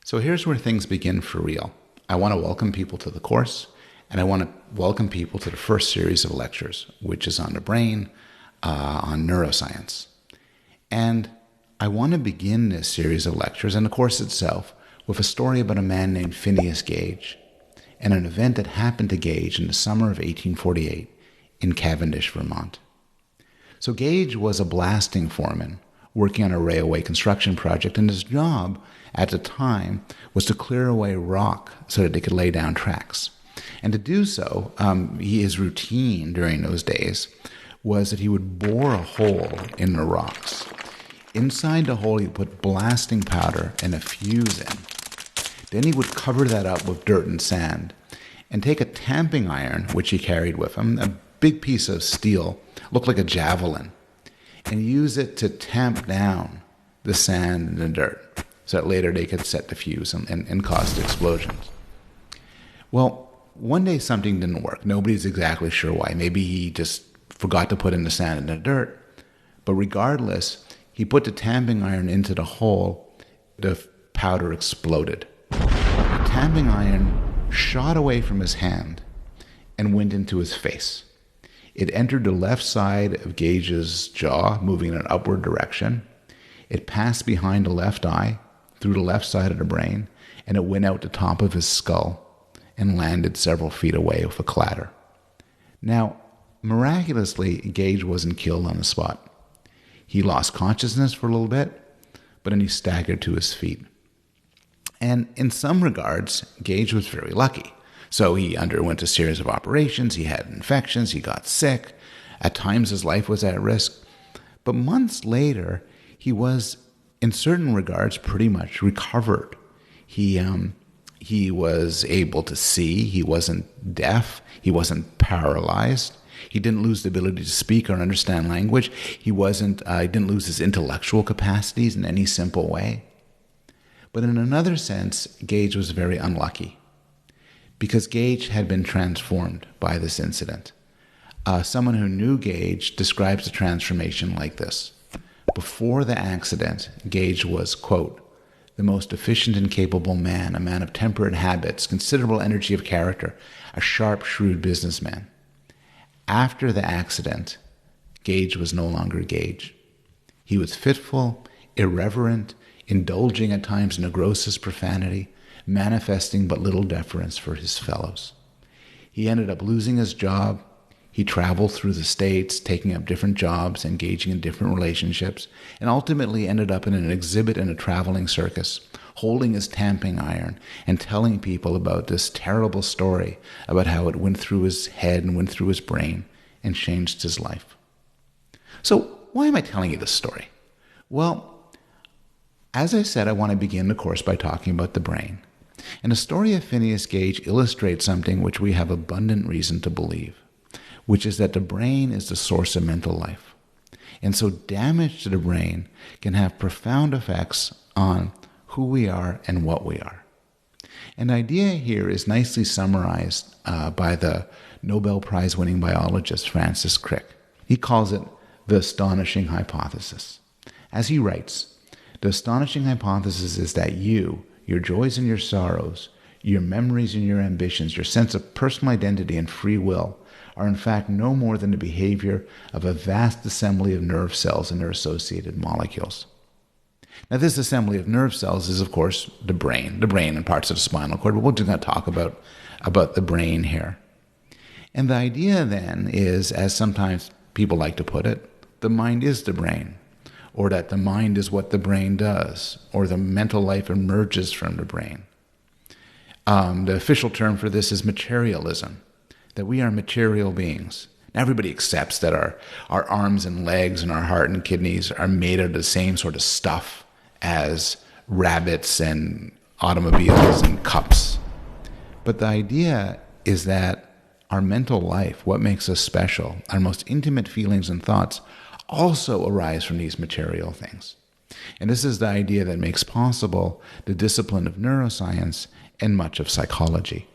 So here's where things begin for real. I want to welcome people to the course, and I want to welcome people to the first series of lectures, which is on the brain, on neuroscience. And I want to begin this series of lectures and the course itself with a story about a man named Phineas Gage and an event that happened to Gage in the summer of 1848 in Cavendish, Vermont. So Gage was a blasting foreman working on a railway construction project, and his job at the time was to clear away rock so that they could lay down tracks. And to do so, his routine during those days was that he would bore a hole in the rocks. Inside the hole, he put blasting powder and a fuse in. Then he would cover that up with dirt and sand and take a tamping iron, which he carried with him, a big piece of steel, looked like a javelin, and use it to tamp down the sand and the dirt so that later they could set the fuse and cause the explosions. Well, one day something didn't work. Nobody's exactly sure why. Maybe he just forgot to put in the sand and the dirt. But regardless, he put the tamping iron into the hole. The powder exploded. The tamping iron shot away from his hand and went into his face. It entered the left side of Gage's jaw, moving in an upward direction. It passed behind the left eye, through the left side of the brain, and it went out the top of his skull and landed several feet away with a clatter. Now, miraculously, Gage wasn't killed on the spot. He lost consciousness for a little bit, but then he staggered to his feet. And in some regards, Gage was very lucky. So he underwent a series of operations, he had infections, he got sick. At times his life was at risk. But months later, he was, in certain regards, pretty much recovered. He was able to see, he wasn't deaf, he wasn't paralyzed. He didn't lose the ability to speak or understand language. He didn't lose his intellectual capacities in any simple way. But in another sense, Gage was very unlucky, because Gage had been transformed by this incident. Someone who knew Gage describes the transformation like this. Before the accident, Gage was, quote, the most efficient and capable man, a man of temperate habits, considerable energy of character, a sharp, shrewd businessman. After the accident, Gage was no longer Gage. He was fitful, irreverent, indulging at times in the grossest profanity, manifesting but little deference for his fellows. He ended up losing his job. He traveled through the States, taking up different jobs, engaging in different relationships, and ultimately ended up in an exhibit in a traveling circus, holding his tamping iron and telling people about this terrible story about how it went through his head and went through his brain and changed his life. So why am I telling you this story? Well, as I said, I want to begin the course by talking about the brain. And the story of Phineas Gage illustrates something which we have abundant reason to believe, which is that the brain is the source of mental life. And so damage to the brain can have profound effects on who we are and what we are. And the idea here is nicely summarized by the Nobel Prize-winning biologist Francis Crick. He calls it the astonishing hypothesis. As he writes, the astonishing hypothesis is that you, your joys and your sorrows, your memories and your ambitions, your sense of personal identity and free will are in fact no more than the behavior of a vast assembly of nerve cells and their associated molecules. Now, this assembly of nerve cells is, of course, the brain and parts of the spinal cord, but we're just going to talk about the brain here. And the idea then is, as sometimes people like to put it, the mind is the brain, or that the mind is what the brain does, or the mental life emerges from the brain. The official term for this is materialism, that we are material beings. Now, everybody accepts that our arms and legs and our heart and kidneys are made of the same sort of stuff as rabbits and automobiles and cups. But the idea is that our mental life, what makes us special, our most intimate feelings and thoughts, also arise from these material things. And this is the idea that makes possible the discipline of neuroscience and much of psychology.